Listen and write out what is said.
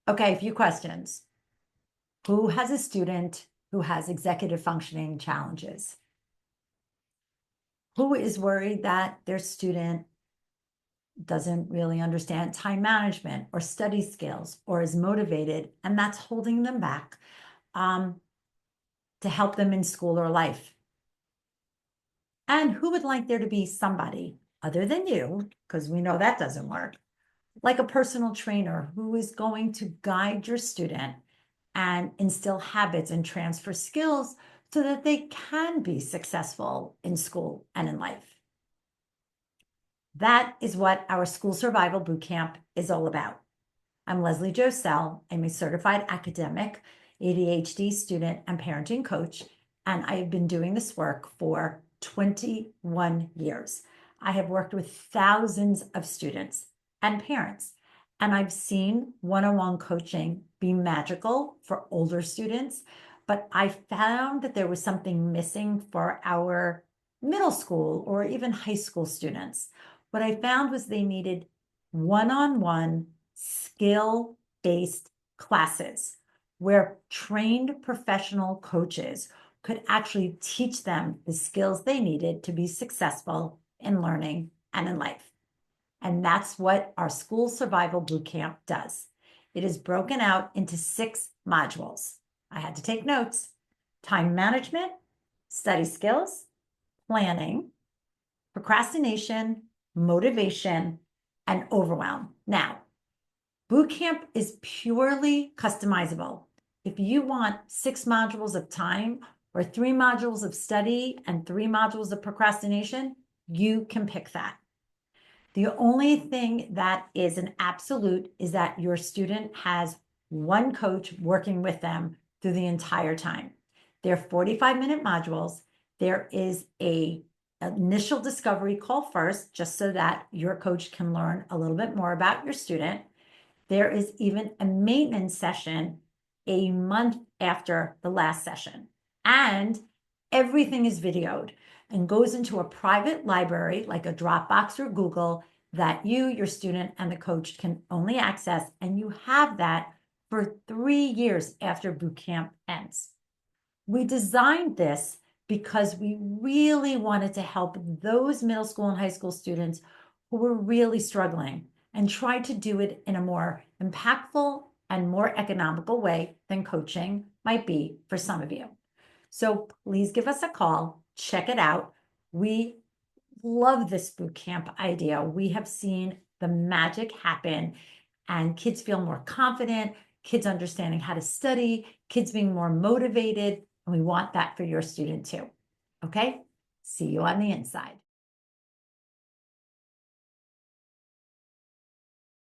Okay, a few questions. Who has a student who has executive functioning challenges? Who is worried that their student doesn't really understand time management or study skills or is motivated and that's holding them back to help them in school or life? And who would like there to be somebody other than you, because we know that doesn't work, like a personal trainer who is going to guide your student and instill habits and transfer skills so that they can be successful in school and in life? That is what our school survival bootcamp is all about. I'm Leslie Josel. I'm a certified academic ADHD student and parenting coach, and I have been doing this work for 21 years. I have worked with thousands of students and parents, and I've seen one-on-one coaching be magical for older students, but I found that there was something missing for our middle school or even high school students. What I found was they needed one-on-one skill-based classes where trained professional coaches could actually teach them the skills they needed to be successful in learning and in life. And that's what our school survival bootcamp does. It is broken out into 6 modules. I had to take notes: time management, study skills, planning, procrastination, motivation, and overwhelm. Now, bootcamp is purely customizable. If you want 6 modules of time or 3 modules of study and 3 modules of procrastination, you can pick that. The only thing that is an absolute is that your student has one coach working with them through the entire time. They're 45-minute modules. There is an initial discovery call first, just so that your coach can learn a little bit more about your student. There is even a maintenance session a month after the last session. And everything is videoed and goes into a private library like a Dropbox or Google that you, your student, and the coach can only access. And you have that for 3 years after boot camp ends. We designed this because we really wanted to help those middle school and high school students who were really struggling and tried to do it in a more impactful and more economical way than coaching might be for some of you. So please give us a call, check it out. We love this boot camp idea. We have seen the magic happen and kids feel more confident, kids understanding how to study, kids being more motivated, and we want that for your student too. Okay? See you on the inside.